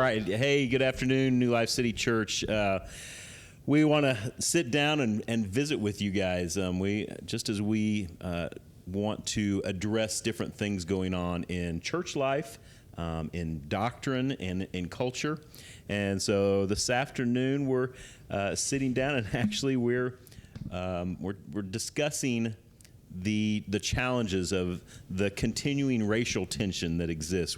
right. Hey, good afternoon, New Life City Church. We want to sit down and visit with you guys. We want to address different things going on in church life, in doctrine, and in culture. And so this afternoon we're sitting down, and actually we're discussing the challenges of the continuing racial tension that exists.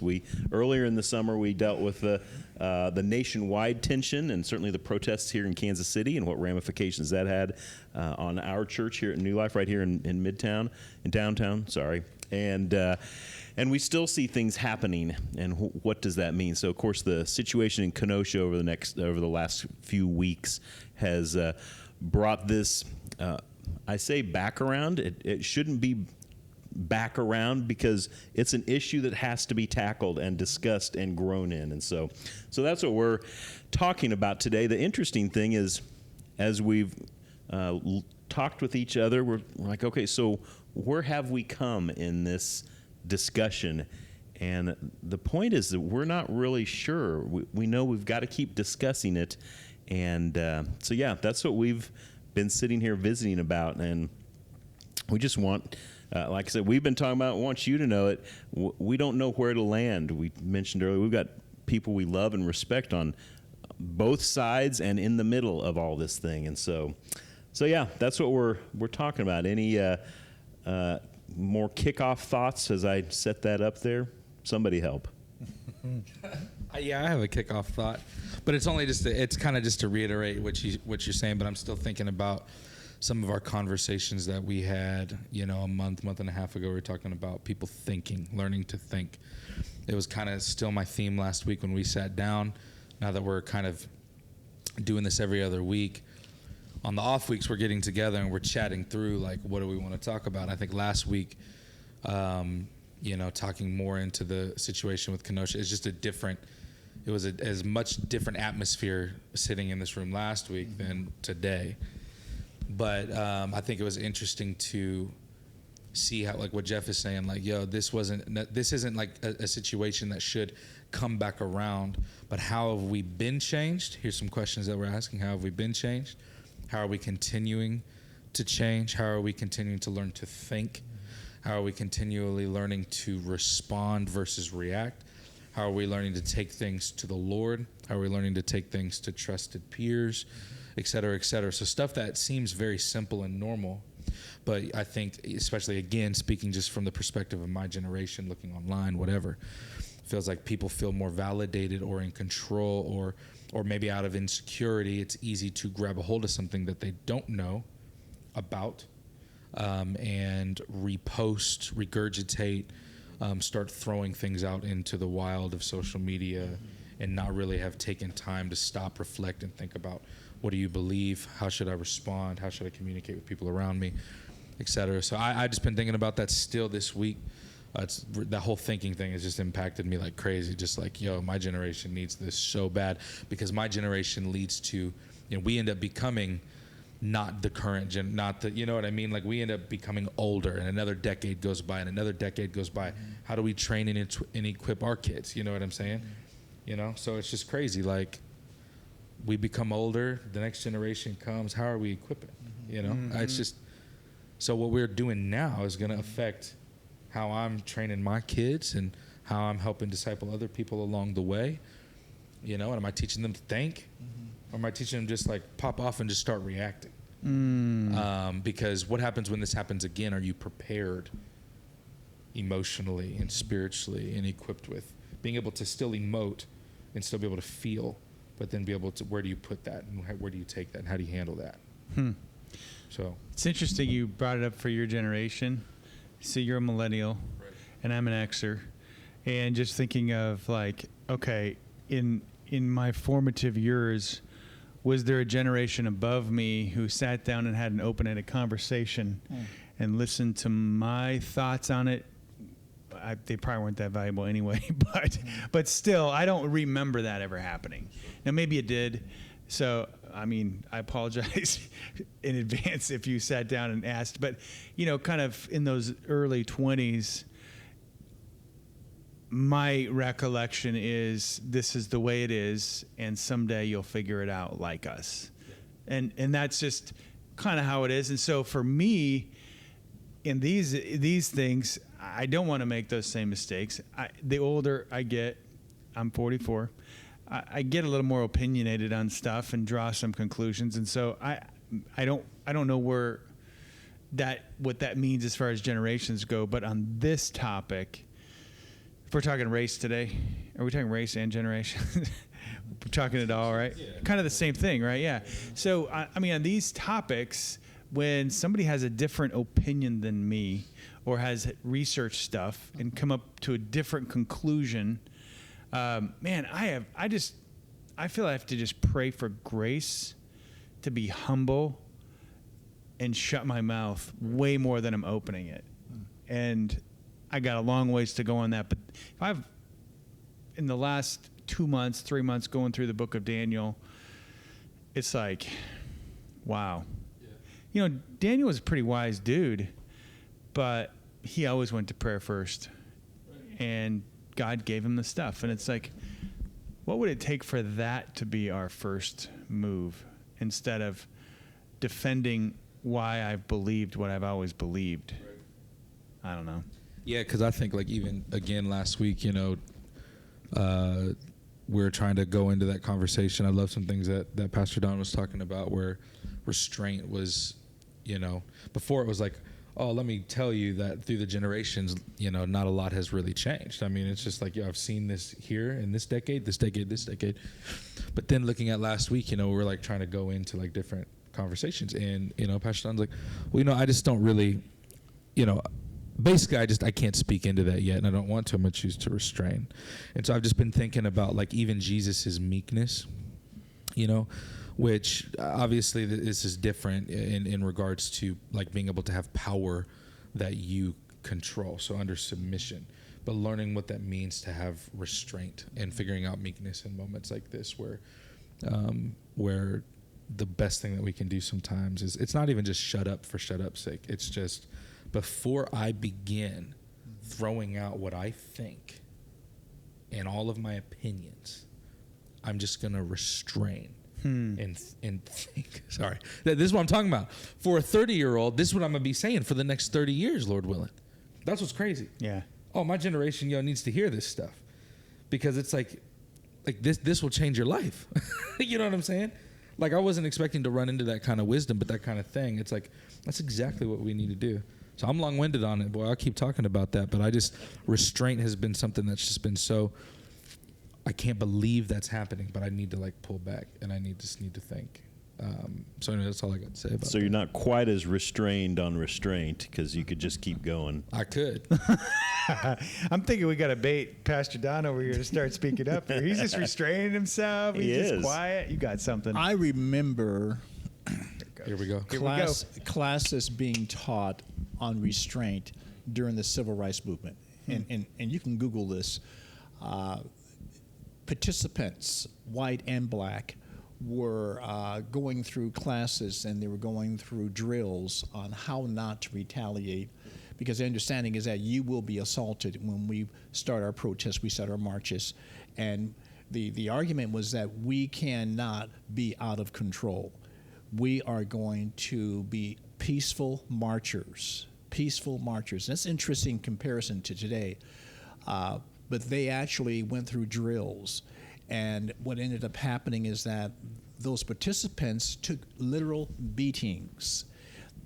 Earlier in the summer we dealt with the nationwide tension, and certainly the protests here in Kansas City and what ramifications that had on our church here at New Life, right here in downtown. And we still see things happening, and what does that mean? So, of course, the situation in Kenosha over the last few weeks has brought this. I say back around. It shouldn't be back around, because it's an issue that has to be tackled and discussed and grown in. And so that's what we're talking about today. The interesting thing is, as we've talked with each other, we're like, okay, so where have we come in this discussion? And the point is that we're not really sure. We know we've got to keep discussing it. And so, yeah, that's what we've been sitting here visiting about. And we just want, like I said, we've been talking about, want you to know it. We don't know where to land. We mentioned earlier, we've got people we love and respect on both sides and in the middle of all this thing. And so yeah, that's what we're talking about. Any more kickoff thoughts as I set that up there? Somebody help. Yeah, I have a kickoff thought, but it's only it's kind of just to reiterate what you're saying. But I'm still thinking about some of our conversations that we had, a month and a half ago. We were talking about people thinking, learning to think. It was kind of still my theme last week when we sat down. Now that we're kind of doing this every other week, on the off weeks we're getting together and we're chatting through, like, what do we want to talk about? I think last week, talking more into the situation with Kenosha, it's just it was as much different atmosphere sitting in this room last week than today. But I think it was interesting to see how, like what Jeff is saying, like, this isn't like a situation that should come back around, but how have we been changed? Here's some questions that we're asking. How have we been changed? How are we continuing to change? How are we continuing to learn to think? How are we continually learning to respond versus react? How are we learning to take things to the Lord? How are we learning to take things to trusted peers, et cetera, et cetera? So stuff that seems very simple and normal, but I think, especially, again, speaking just from the perspective of my generation, looking online, whatever, feels like people feel more validated or in control, or maybe out of insecurity, it's easy to grab a hold of something that they don't know about, and repost, regurgitate, start throwing things out into the wild of social media, and not really have taken time to stop, reflect, and think about, what do you believe? How should I respond? How should I communicate with people around me, et cetera? So I just been thinking about that still this week. That whole thinking thing has just impacted me like crazy. Just like, my generation needs this so bad, because my generation leads to, we end up becoming not the current not the, you know what I mean? Like, we end up becoming older, and another decade goes by, and another decade goes by. How do we train and equip our kids? You know what I'm saying? So it's just crazy. Like, we become older, the next generation comes. How are we equipping? It's just, so what we're doing now is going to affect how I'm training my kids and how I'm helping disciple other people along the way. And am I teaching them to think? Or am I teaching them just like pop off and just start reacting? Because what happens when this happens again? Are you prepared emotionally and spiritually and equipped with being able to still emote and still be able to feel, but then be able to, where do you put that, and where do you take that, and how do you handle that? So it's interesting you brought it up for your generation. So you're a millennial, right, and I'm an Xer, and just thinking of, like, okay, in my formative years, was there a generation above me who sat down and had an open-ended conversation and listened to my thoughts on it? They probably weren't that valuable anyway, but still, I don't remember that ever happening. Now, maybe it did. So, I apologize in advance if you sat down and asked. But, kind of in those early 20s, my recollection is this is the way it is, and someday you'll figure it out like us. And that's just kind of how it is. And so for me, in these things, I don't want to make those same mistakes. The older I get, I'm 44, I get a little more opinionated on stuff and draw some conclusions. And so I don't know what that means as far as generations go. But on this topic, if we're talking race today, are we talking race and generation? We're talking it all, right? Yeah. Kind of the same thing, right? Yeah. So, I mean, on these topics, when somebody has a different opinion than me or has researched stuff and come up to a different conclusion, man, I feel I have to just pray for grace to be humble and shut my mouth way more than I'm opening it. And I got a long ways to go on that. But if I've, in the last 2 months, 3 months going through the book of Daniel, it's like, wow. Yeah. You know, Daniel was a pretty wise dude, but he always went to prayer first. Right. And God gave him the stuff. And it's like, what would it take for that to be our first move instead of defending why I've believed what I've always believed? Right. I don't know. Yeah, because I think, like, even, again, last week, you know, we were trying to go into that conversation. I love some things that Pastor Don was talking about where restraint was, you know, before it was like, oh, let me tell you that through the generations, you know, not a lot has really changed. I mean, it's just like, I've seen this here in this decade. But then looking at last week, you know, we're like trying to go into like different conversations. And, you know, Pastor Don's like, well, you know, I just don't really, you know, basically, I can't speak into that yet, and I don't want to. I'm going to choose to restrain. And so I've just been thinking about, like, even Jesus' meekness, you know, which obviously this is different in regards to, like, being able to have power that you control, so under submission, but learning what that means to have restraint and figuring out meekness in moments like this where the best thing that we can do sometimes is, it's not even just shut up for shut up's sake. It's just, before I begin throwing out what I think and all of my opinions, I'm just going to restrain and think. Sorry. This is what I'm talking about. For a 30-year-old, this is what I'm going to be saying for the next 30 years, Lord willing. That's what's crazy. Yeah. Oh, my generation, needs to hear this stuff. Because it's like this will change your life. You know what I'm saying? Like, I wasn't expecting to run into that kind of wisdom, but that kind of thing, it's like, that's exactly what we need to do. So I'm long-winded on it, boy. I'll keep talking about that, but restraint has been something that's just been so, I can't believe that's happening, but I need to, like, pull back, and I just need to think. So anyway, that's all I got to say about that. So you're not quite as restrained on restraint, because you could just keep going. I could. I'm thinking we got to bait Pastor Don over here to start speaking up here. He's just restraining himself. He's just quiet. You got something. I remember... Here we go. Classes being taught on restraint during the Civil Rights Movement. And you can Google this. Participants, white and black, were going through classes, and they were going through drills on how not to retaliate, because the understanding is that you will be assaulted when we start our protests, we start our marches. And the argument was that we cannot be out of control. We are going to be peaceful marchers. That's an interesting comparison to today. But they actually went through drills. And what ended up happening is that those participants took literal beatings.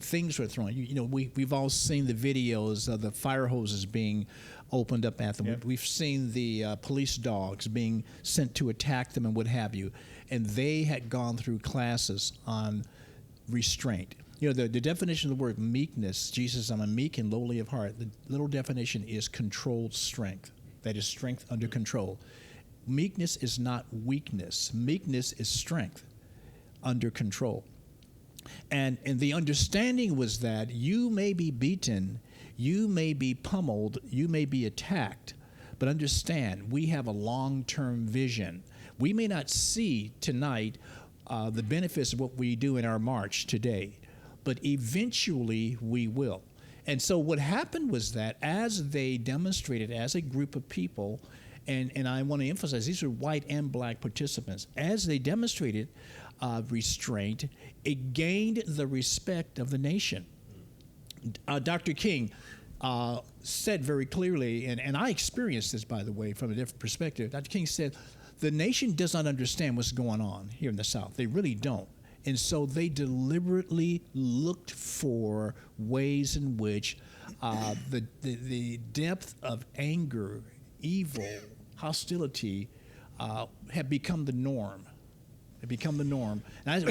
Things were thrown. We've all seen the videos of the fire hoses being opened up at them. Yep. We've seen the police dogs being sent to attack them and what have you. And they had gone through classes on restraint. The definition of the word meekness, Jesus, I'm a meek and lowly of heart. The little definition is controlled strength. That is strength under control. Meekness is not weakness. Meekness is strength under control. And the understanding was that you may be beaten, you may be pummeled, you may be attacked, but understand, we have a long-term vision. We may not see tonight the benefits of what we do in our march today, but eventually we will. And so what happened was that as they demonstrated as a group of people, and I want to emphasize these are white and black participants, as they demonstrated restraint, it gained the respect of the nation. Dr. King said very clearly, and I experienced this, by the way, from a different perspective. Dr. King said, the nation does not understand what's going on here in the South. They really don't. And so they deliberately looked for ways in which the depth of anger, evil, hostility had become the norm. It become the norm. And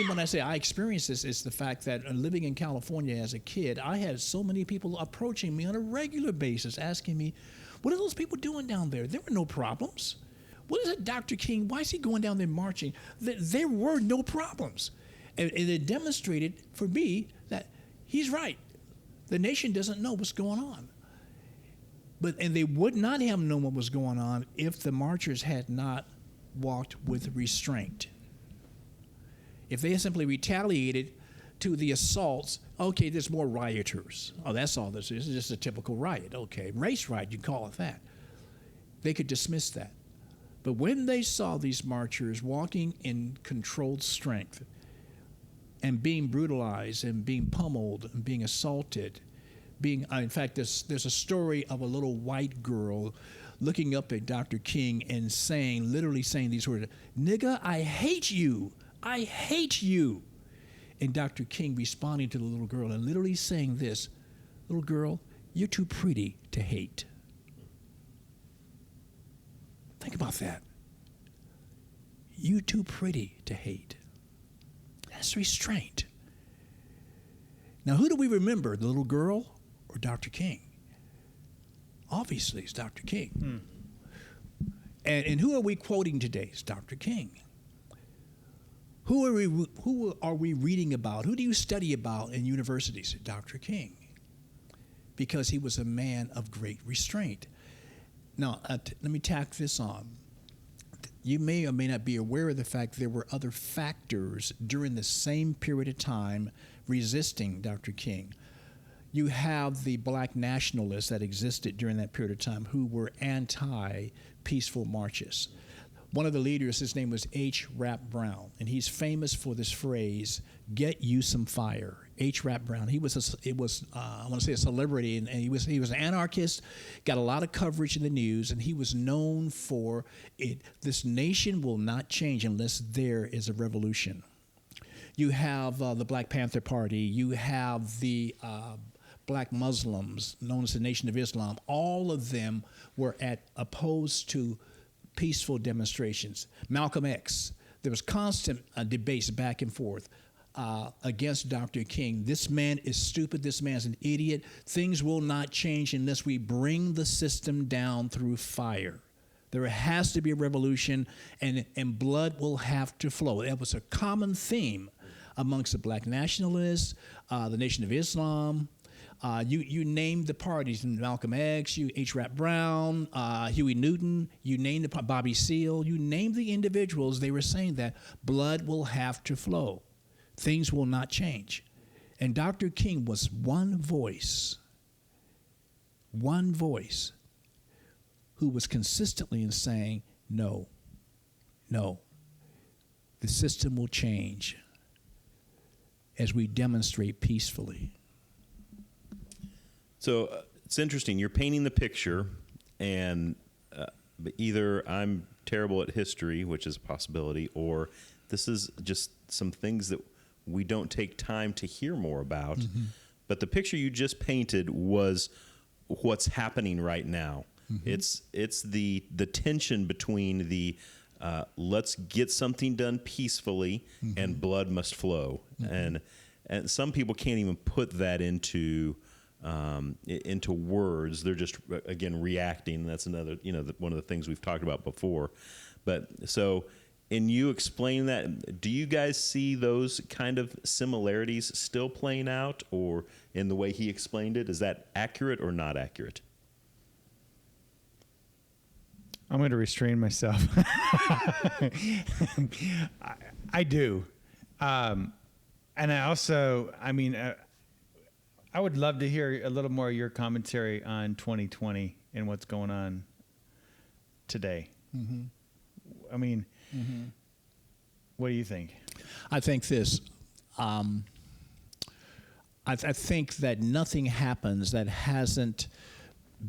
when I say I experienced this, it's the fact that living in California as a kid, I had so many people approaching me on a regular basis, asking me, what are those people doing down there? There were no problems. What is it, Dr. King? Why is he going down there marching? There were no problems. And it demonstrated for me that he's right. The nation doesn't know what's going on. And they would not have known what was going on if the marchers had not walked with restraint. If they had simply retaliated to the assaults, okay, there's more rioters. Oh, that's all this is. It's just a typical riot. Okay, race riot, you call it that. They could dismiss that. But when they saw these marchers walking in controlled strength and being brutalized and being pummeled and being assaulted, in fact, there's a story of a little white girl looking up at Dr. King and literally saying these words, "Nigga, I hate you. I hate you." And Dr. King responding to the little girl and literally saying this, "Little girl, you're too pretty to hate." Think about that. You're too pretty to hate. That's restraint. Now, who do we remember, the little girl or Dr. King? Obviously, it's Dr. King. And who are we quoting today? It's Dr. King. Who are we reading about? Who do you study about in universities? Dr. King. Because he was a man of great restraint. Now, let me tack this on. You may or may not be aware of the fact there were other factors during the same period of time resisting Dr. King. You have the black nationalists that existed during that period of time who were anti-peaceful marches. One of the leaders, his name was H. Rap Brown, and he's famous for this phrase, "Get you some fire." H. Rap Brown. I want to say a celebrity, and he was an anarchist, got a lot of coverage in the news, and he was known for it. This nation will not change unless there is a revolution. You have the Black Panther Party. You have the Black Muslims, known as the Nation of Islam. All of them were opposed to peaceful demonstrations. Malcolm X, there was constant debates back and forth against Dr. King. This man is stupid. This man's an idiot. Things will not change unless we bring the system down through fire. There has to be a revolution, and blood will have to flow. That was a common theme amongst the black nationalists, the Nation of Islam. You named the parties, Malcolm X, H. Rap Brown, Huey Newton, you named Bobby Seale, you named the individuals, they were saying that blood will have to flow. Things will not change. And Dr. King was one voice who was consistently in saying, no, the system will change as we demonstrate peacefully. So it's interesting. You're painting the picture, and either I'm terrible at history, which is a possibility, or this is just some things that we don't take time to hear more about. Mm-hmm. But the picture you just painted was what's happening right now. Mm-hmm. It's the tension between the let's get something done peacefully, mm-hmm. and blood must flow. Mm-hmm. And some people can't even put that into words. They're just, again, reacting. That's another, one of the things we've talked about before. But so in you explaining that, do you guys see those kind of similarities still playing out, or in the way he explained it? Is that accurate or not accurate? I'm going to restrain myself. I do. And I also, I would love to hear a little more of your commentary on 2020 and what's going on today. Mm-hmm. I mean, what do you think? I think this. I think that nothing happens that hasn't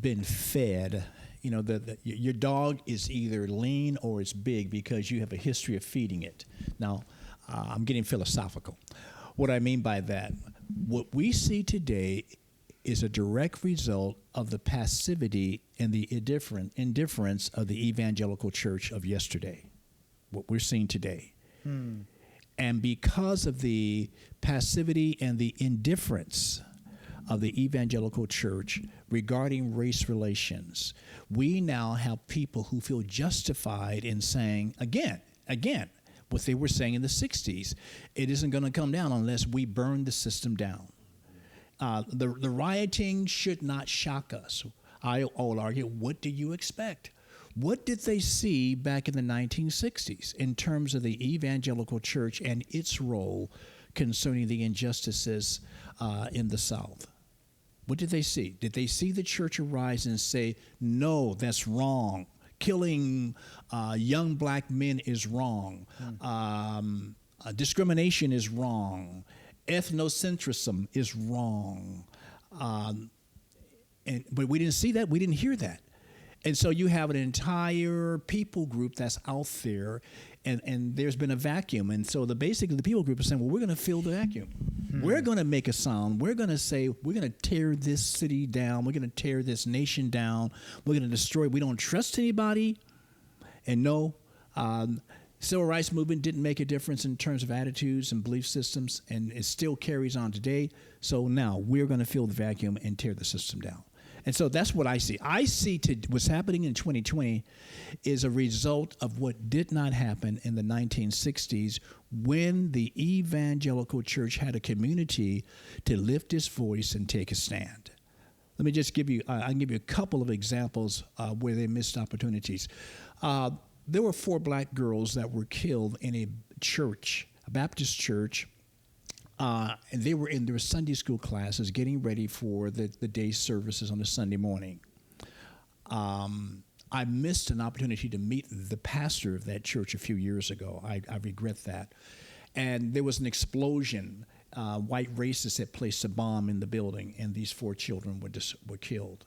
been fed. You know, your dog is either lean or it's big because you have a history of feeding it. Now, I'm getting philosophical. What I mean by that, what we see today is a direct result of the passivity and the indifference of the evangelical church of yesterday, what we're seeing today. And because of the passivity and the indifference of the evangelical church regarding race relations, we now have people who feel justified in saying, again, what they were saying in the 60s, it isn't going to come down unless we burn the system down. The rioting should not shock us. I will argue, what do you expect? What did they see back in the 1960s in terms of the evangelical church and its role concerning the injustices in the South? What did they see? Did they see the church arise and say, no, that's wrong? Killing young black men is wrong. Discrimination is wrong. Ethnocentrism is wrong. But we didn't see that. We didn't hear that. And so you have an entire people group that's out there, and there's been a vacuum. And so basically the people group is saying, well, we're going to fill the vacuum. We're going to make a sound. We're going to say, we're going to tear this city down. We're going to tear this nation down. We're going to destroy. We don't trust anybody. And no, civil rights movement didn't make a difference in terms of attitudes and belief systems, and it still carries on today. So now we're going to fill the vacuum and tear the system down. And so that's what I see. I see what's happening in 2020 is a result of what did not happen in the 1960s when the evangelical church had a community to lift its voice and take a stand. Let me just give you, I can give you a couple of examples where they missed opportunities. There were 4 black girls that were killed in a church, a Baptist church. And they were in their Sunday school classes getting ready for the day services on a Sunday morning. I missed an opportunity to meet the pastor of that church a few years ago. I regret that. And there was an explosion. White racists had placed a bomb in the building, and these 4 children were killed.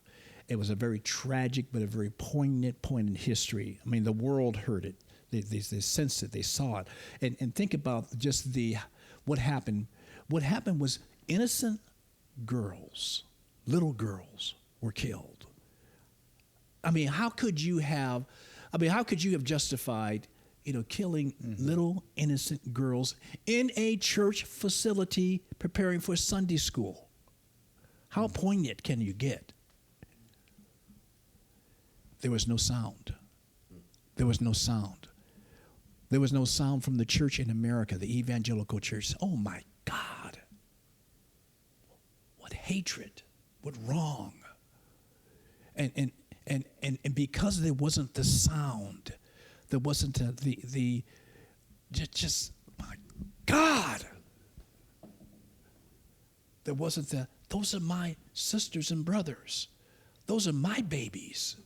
It was a very tragic but a very poignant point in history. I mean, the world heard it. They sensed it. They saw it. And think about just what happened. What happened was innocent girls, little girls, were killed. I mean, how could you have justified, killing little innocent girls in a church facility preparing for Sunday school? How poignant can you get? There was no sound. There was no sound. There was no sound from the church in America, the evangelical church. Oh my God, what hatred, what wrong. And because there wasn't the sound, there wasn't just my God. There wasn't those are my sisters and brothers. Those are my babies.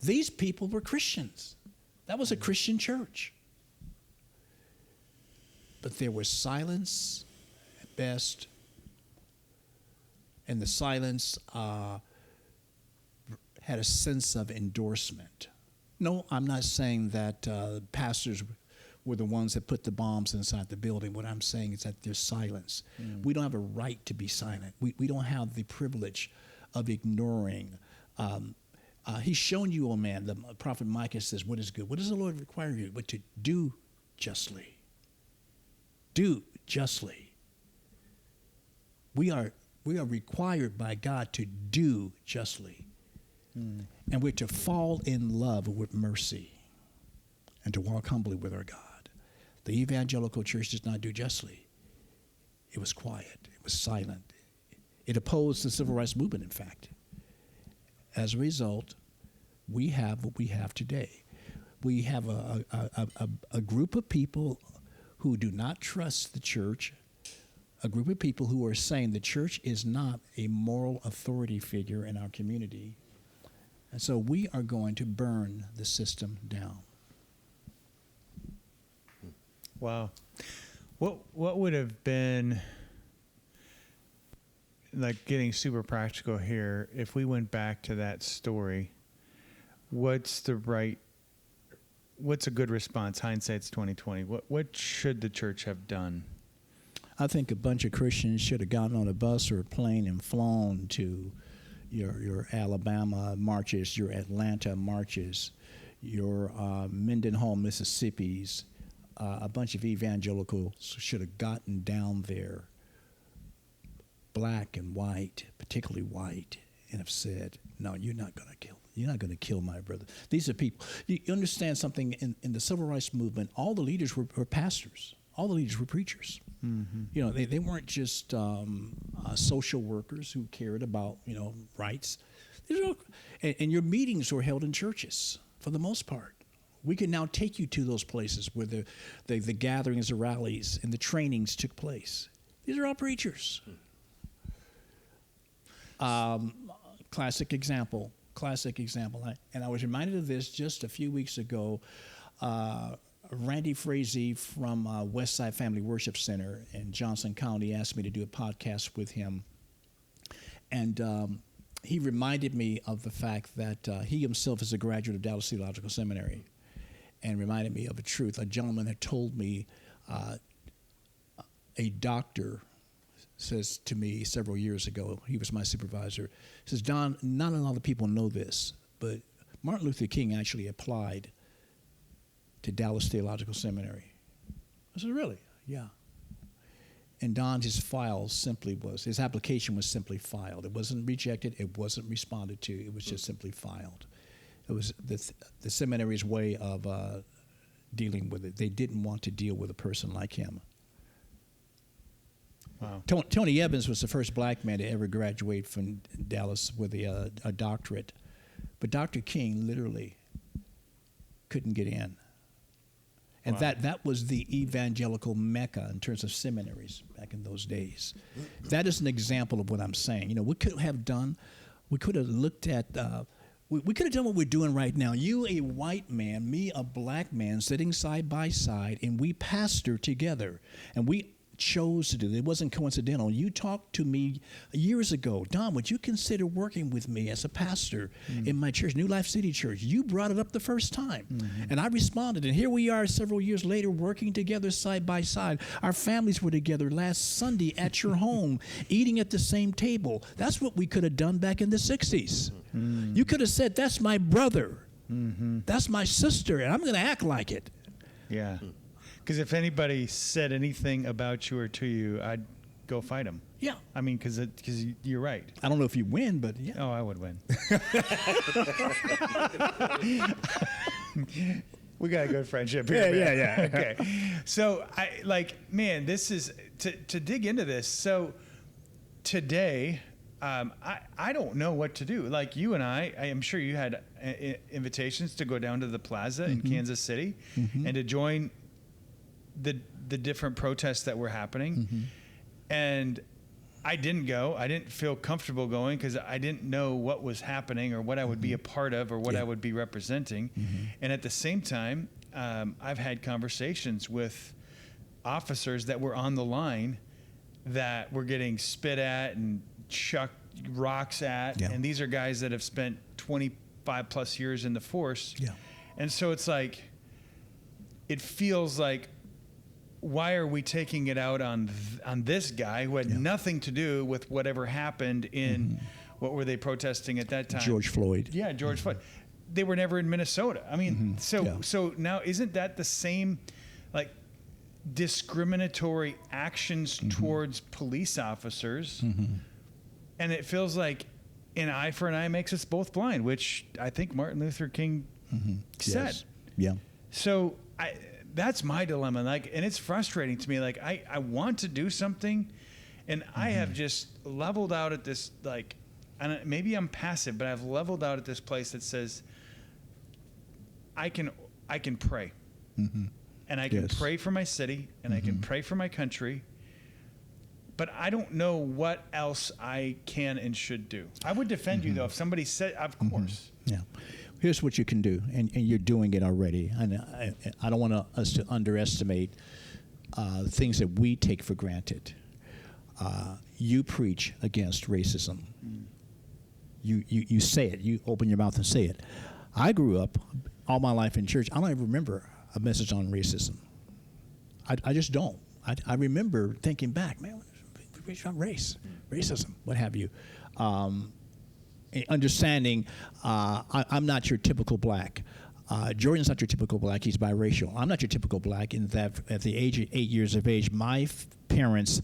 These people were Christians. That was a Christian church. But there was silence at best, and the silence had a sense of endorsement. No, I'm not saying that pastors were the ones that put the bombs inside the building. What I'm saying is that there's silence. We don't have a right to be silent. We don't have the privilege of ignoring. He's shown you, O man, the prophet Micah says, what is good? What does the Lord require of you? But to do justly. Do justly. We are required by God to do justly. And we're to fall in love with mercy and to walk humbly with our God. The evangelical church does not do justly. It was quiet. It was silent. It opposed the civil rights movement, in fact. As a result, we have what we have today. We have a group of people who do not trust the church, a group of people who are saying the church is not a moral authority figure in our community. And so we are going to burn the system down. Wow. What would have been, like, getting super practical here, if we went back to that story, what's a good response? Hindsight's 2020. What should the church have done? I think a bunch of Christians should have gotten on a bus or a plane and flown to your Alabama marches, your Atlanta marches, your Mendenhall, Mississippi's. A bunch of evangelicals should have gotten down there, black and white, particularly white, and have said, "No, you're not going to kill my brother." These are people. You understand something? In the civil rights movement, all the leaders were pastors. All the leaders were preachers. Mm-hmm. You know, they weren't just social workers who cared about, rights. And your meetings were held in churches for the most part. We can now take you to those places where the gatherings, the rallies, and the trainings took place. These are all preachers. Classic example. And I was reminded of this just a few weeks ago. Randy Frazee from Westside Family Worship Center in Johnson County asked me to do a podcast with him. And he reminded me of the fact that he himself is a graduate of Dallas Theological Seminary, and reminded me of a truth. A gentleman had told me, a doctor says to me several years ago, he was my supervisor, says, "Don, not a lot of people know this, but Martin Luther King actually applied to Dallas Theological Seminary." I said, "Really?" "Yeah." And Don, his application was simply filed. It wasn't rejected. It wasn't responded to. It was just simply filed. It was the seminary's way of dealing with it. They didn't want to deal with a person like him. Wow. Tony Evans was the first black man to ever graduate from Dallas with a doctorate. But Dr. King literally couldn't get in. And Wow. that was the evangelical mecca in terms of seminaries back in those days. That is an example of what I'm saying. What could have done? We could have looked at, we could have done what we're doing right now. You, a white man, me, a black man, sitting side by side, and we pastor together. And we chose to do it. It wasn't coincidental. You talked to me years ago, "Don, would you consider working with me as a pastor in my church, New Life City Church?" You brought it up the first time. And I responded. And here we are several years later working together side by side. Our families were together last Sunday at your home, eating at the same table. That's what we could have done back in the 60s. You could have said, "That's my brother. That's my sister, and I'm going to act like it." Yeah. Because if anybody said anything about you or to you, I'd go fight them. Yeah. I mean, because you're right. I don't know if you win, but yeah. Oh, I would win. We got a good friendship here. Yeah. Okay. So this is to dig into this. So today, I don't know what to do. Like you and I am sure you had invitations to go down to the plaza in Kansas City and to join the different protests that were happening. And I didn't go. I didn't feel comfortable going because I didn't know what was happening or what I would be a part of or what I would be representing. And at the same time, I've had conversations with officers that were on the line that were getting spit at and chucked rocks at. And these are guys that have spent 25 plus years in the force. And so it's like, it feels like, why are we taking it out on this guy who had nothing to do with whatever happened in, what were they protesting at that time? George Floyd. Yeah, George Floyd. They were never in Minnesota. I mean, so now isn't that the same, like, discriminatory actions towards police officers? And it feels like an eye for an eye makes us both blind, which I think Martin Luther King said. Yes. Yeah. So that's my dilemma. Like, and it's frustrating to me. Like, I want to do something, and I have just leveled out at this, like, and maybe I'm passive, but I've leveled out at this place that says I can pray, and I can pray for my city, and I can pray for my country, but I don't know what else I can and should do. I would defend you, though, if somebody said, of course. Yeah. Here's what you can do, and you're doing it already. And I don't want us to underestimate things that we take for granted. You preach against racism. You say it. You open your mouth and say it. I grew up all my life in church. I don't even remember a message on racism. I just don't. I remember thinking back, man, racism, what have you. Understanding I'm not your typical black. Jordan's not your typical black. He's biracial. I'm not your typical black in that at the age of 8 years of age, my parents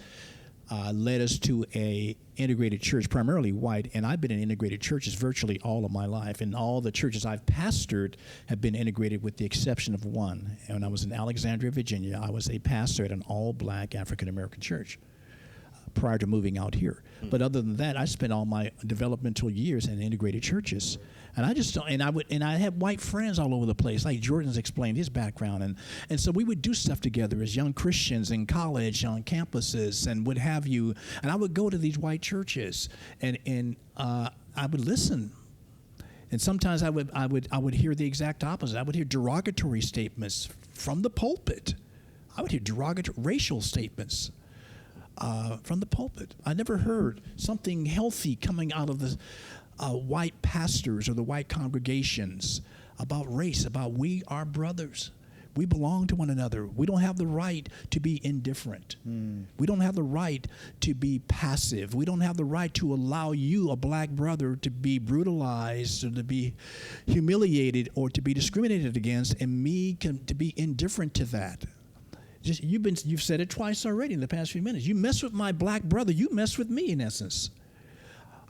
led us to a integrated church, primarily white, and I've been in integrated churches virtually all of my life, and all the churches I've pastored have been integrated with the exception of one. And when I was in Alexandria, Virginia, I was a pastor at an all-black African-American church prior to moving out here. But other than that, I spent all my developmental years in integrated churches. And I just don't, and I had white friends all over the place, like Jordan's explained his background, and so we would do stuff together as young Christians in college, on campuses, and what have you. And I would go to these white churches, and I would listen. And sometimes I would hear the exact opposite. I would hear derogatory statements from the pulpit. I would hear derogatory racial statements from the pulpit. I never heard something healthy coming out of the white pastors or the white congregations about race, about we are brothers. We belong to one another. We don't have the right to be indifferent. We don't have the right to be passive. We don't have the right to allow you, a black brother, to be brutalized or to be humiliated or to be discriminated against, and me to be indifferent to that. Just you've said it twice already in the past few minutes. You mess with my black brother, you mess with me, in essence.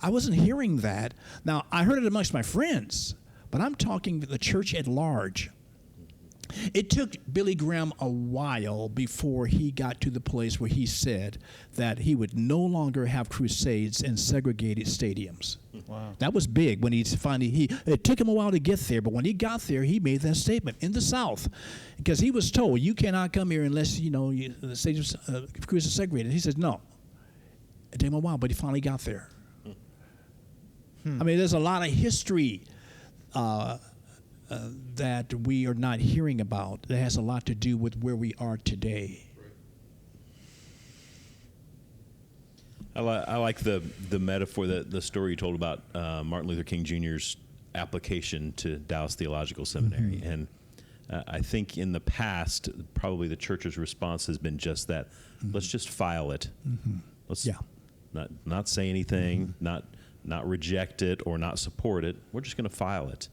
I wasn't hearing that. Now, I heard it amongst my friends, but I'm talking the church at large. It took Billy Graham a while before he got to the place where he said that he would no longer have crusades in segregated stadiums. Wow. That was big when he finally, it took him a while to get there, but when he got there, he made that statement in the South, because he was told, you cannot come here unless, the stadiums, cruises are segregated. He said, no. It took him a while, but he finally got there. I mean, there's a lot of history that we are not hearing about that has a lot to do with where we are today. I like the metaphor, the story you told about Martin Luther King Jr.'s application to Dallas Theological Seminary. And I think in the past, probably the church's response has been just that. Let's just file it. Let's not say anything, not reject it or not support it. We're just going to file it.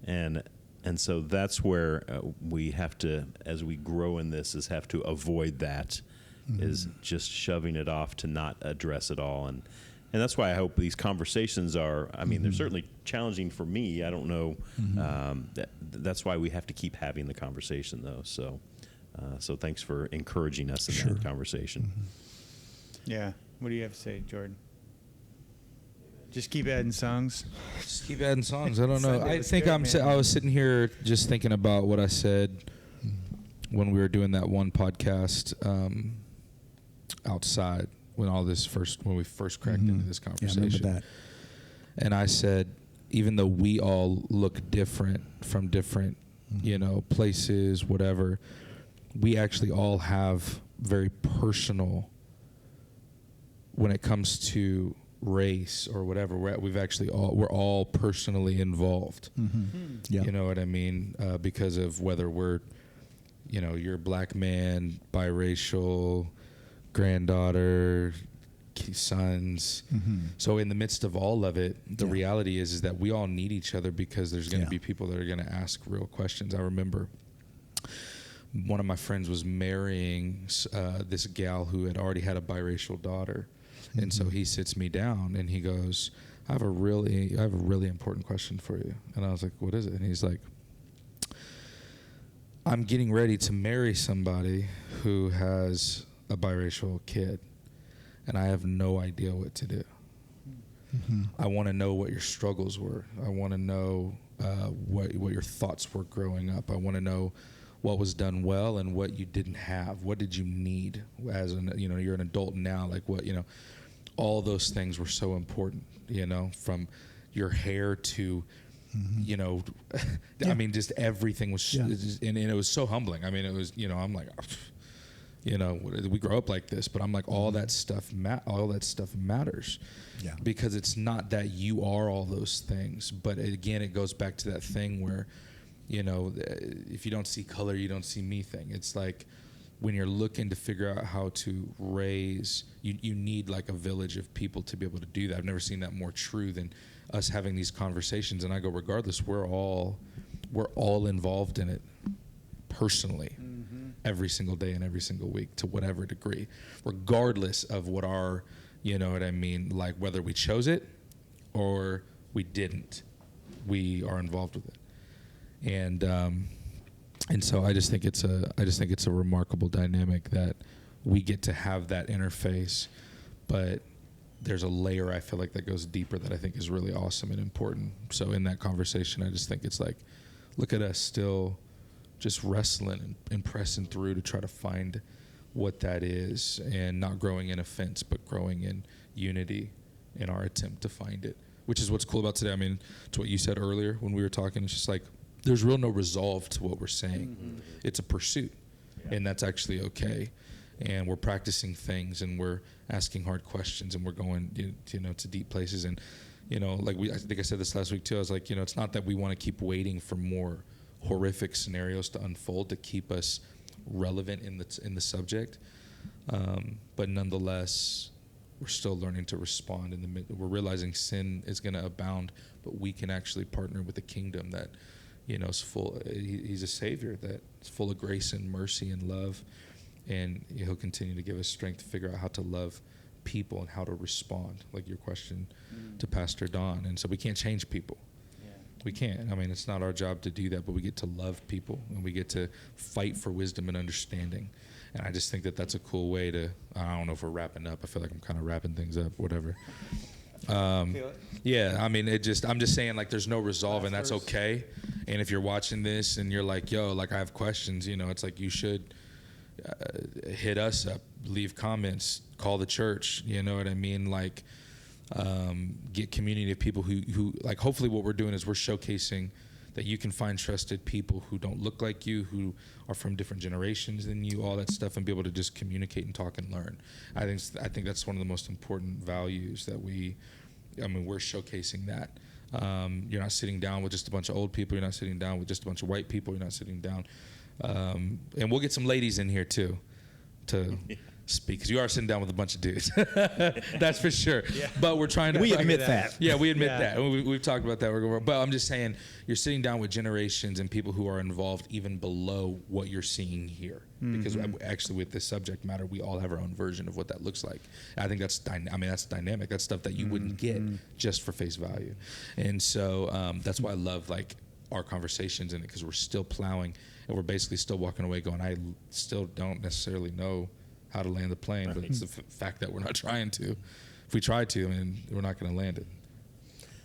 And so that's where we have to, as we grow in this, is have to avoid that, is just shoving it off to not address it all. And that's why I hope these conversations are, I mean, they're certainly challenging for me. I don't know. That's why we have to keep having the conversation, though. So thanks for encouraging us in that conversation. Yeah. What do you have to say, Jordan? Just keep adding songs. Just keep adding songs. I don't know. Sunday I was think good, man. I was sitting here just thinking about what I said when we were doing that one podcast outside when we first cracked into this conversation. Yeah, I remember that. And I said, even though we all look different from different, places, whatever, we actually all have very personal, when it comes to race or whatever, we're all personally involved. Yeah. You know what I mean? Because of whether we're, you're a black man, biracial, granddaughter, sons. So in the midst of all of it, the reality is that we all need each other, because there's going to be people that are going to ask real questions. I remember one of my friends was marrying this gal who had already had a biracial daughter. And so he sits me down and he goes, I have a really important question for you. And I was like, what is it? And he's like, I'm getting ready to marry somebody who has a biracial kid, and I have no idea what to do. I want to know what your struggles were. I want to know what your thoughts were growing up. I want to know what was done well and what you didn't have. What did you need as you're an adult now, like what, all those things were so important, from your hair to, I mean, just everything was, and it was so humbling. I mean, it was, I'm like, we grow up like this, but I'm like, all that stuff matters, because it's not that you are all those things, but again, it goes back to that thing where, if you don't see color, you don't see me thing. It's like when you're looking to figure out how to raise, you need like a village of people to be able to do that. I've never seen that more true than us having these conversations. And I go, regardless, we're all involved in it personally, every single day and every single week to whatever degree, regardless of what our, like whether we chose it or we didn't, we are involved with it. And so I just think it's a remarkable dynamic that we get to have that interface, but there's a layer I feel like that goes deeper that I think is really awesome and important. So in that conversation, I just think it's like, look at us still just wrestling and pressing through to try to find what that is, and not growing in offense, but growing in unity in our attempt to find it, which is what's cool about today. I mean, to what you said earlier when we were talking, it's just like, there's no resolve to what we're saying. It's a pursuit, and that's actually okay. And we're practicing things, and we're asking hard questions, and we're going, to deep places. And, like I think I said this last week too. I was like, it's not that we want to keep waiting for more horrific scenarios to unfold to keep us relevant in the subject, but nonetheless, we're still learning to respond. We're realizing sin is going to abound, but we can actually partner with the kingdom that, is full. He's a savior that's full of grace and mercy and love, and he'll continue to give us strength to figure out how to love people and how to respond, like your question to Pastor Don. And so we can't change people. We can't. I mean, it's not our job to do that, but we get to love people, and we get to fight for wisdom and understanding. And I just think that that's a cool way to, I don't know if we're wrapping up. I feel like I'm kind of wrapping things up, whatever. Yeah, I mean, I'm just saying, like, there's no resolve, and that's okay. And if you're watching this and you're like, yo, like, I have questions, it's like, you should hit us up, leave comments, call the church, you know what I mean? Like, get community of people who like, hopefully what we're doing is we're showcasing that you can find trusted people who don't look like you, who are from different generations than you, all that stuff, and be able to just communicate and talk and learn. I think that's one of the most important values that we're showcasing that. You're not sitting down with just a bunch of old people. You're not sitting down with just a bunch of white people. You're not sitting down. And we'll get some ladies in here too to speak, because you are sitting down with a bunch of dudes. That's for sure. Yeah. But we're trying to. We admit that. Yeah, we admit that. We've talked about that. But I'm just saying, you're sitting down with generations and people who are involved even below what you're seeing here. Because actually, with this subject matter, we all have our own version of what that looks like. I think that's that's dynamic. That's stuff that you wouldn't get just for face value. And so that's why I love like our conversations in it, because we're still plowing and we're basically still walking away going, I still don't necessarily know how to land the plane, but it's the fact that we're not trying to. If we try to, we're not going to land it.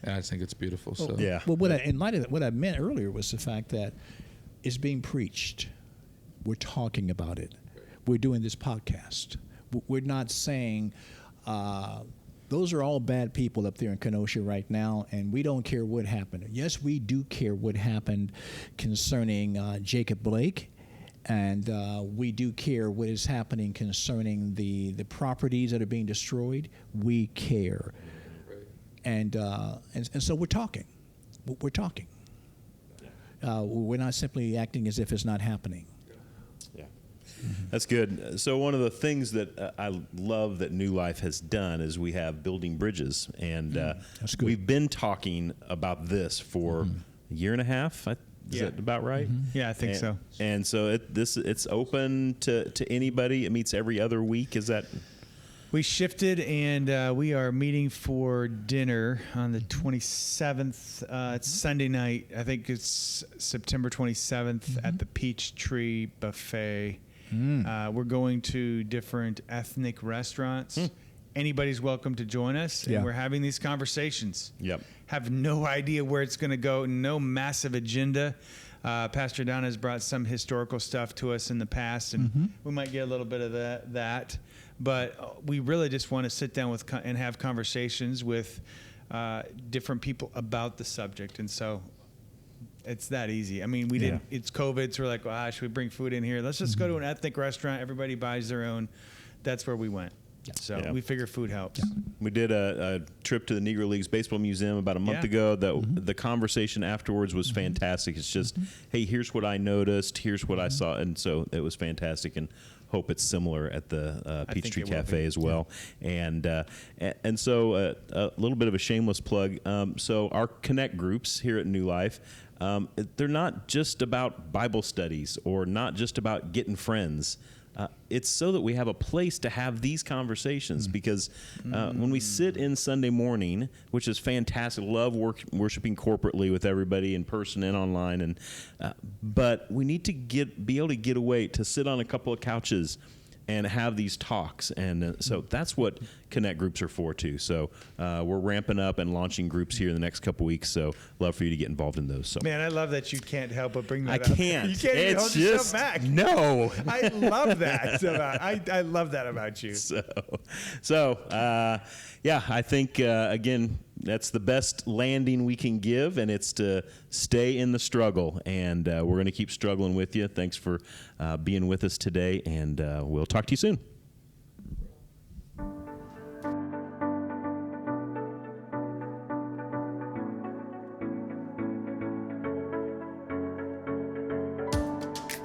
And I think it's beautiful. So yeah. Well, in light of that, what I meant earlier was the fact that it's being preached. We're talking about it. We're doing this podcast. We're not saying those are all bad people up there in Kenosha right now, and we don't care what happened. Yes, we do care what happened concerning Jacob Blake. And we do care what is happening concerning the properties that are being destroyed. We care, and so we're talking. We're talking. We're not simply acting as if it's not happening. Yeah, that's good. So one of the things that I love that New Life has done is we have building bridges, and that's good. We've been talking about this for a year and a half. Is that about right? Yeah, I think so. And so it's open to anybody. It meets every other week. Is that? We shifted, and we are meeting for dinner on the 27th. It's Sunday night. I think it's September 27th at the Peachtree Buffet. We're going to different ethnic restaurants. Anybody's welcome to join us. And we're having these conversations. Yep. Have no idea where it's going to go. No massive agenda. Pastor Don has brought some historical stuff to us in the past, and we might get a little bit of that. But we really just want to sit down and have conversations with different people about the subject. And so it's that easy. I mean, we didn't. It's COVID, so we're like, well, should we bring food in here? Let's just go to an ethnic restaurant. Everybody buys their own. That's where we went. So we figure food helps. We did a trip to the Negro Leagues Baseball Museum about a month ago. The conversation afterwards was fantastic. It's just, hey, here's what I noticed. Here's what I saw. And so it was fantastic, and hope it's similar at the Peachtree Cafe as well. And so a little bit of a shameless plug. So our Connect groups here at New Life, they're not just about Bible studies or not just about getting friends. It's so that we have a place to have these conversations, because when we sit in Sunday morning, which is fantastic, love worshiping corporately with everybody in person and online, and but we need to be able to get away, to sit on a couple of couches and have these talks. And so that's what Connect groups are for too. So we're ramping up and launching groups here in the next couple weeks. So love for you to get involved in those. So man, I love that you can't help but bring that up. I can't. You can't even hold yourself back. No. I love that. I love that about you. So yeah, I think again, that's the best landing we can give, and it's to stay in the struggle. And we're going to keep struggling with you. Thanks for being with us today, and we'll talk to you soon.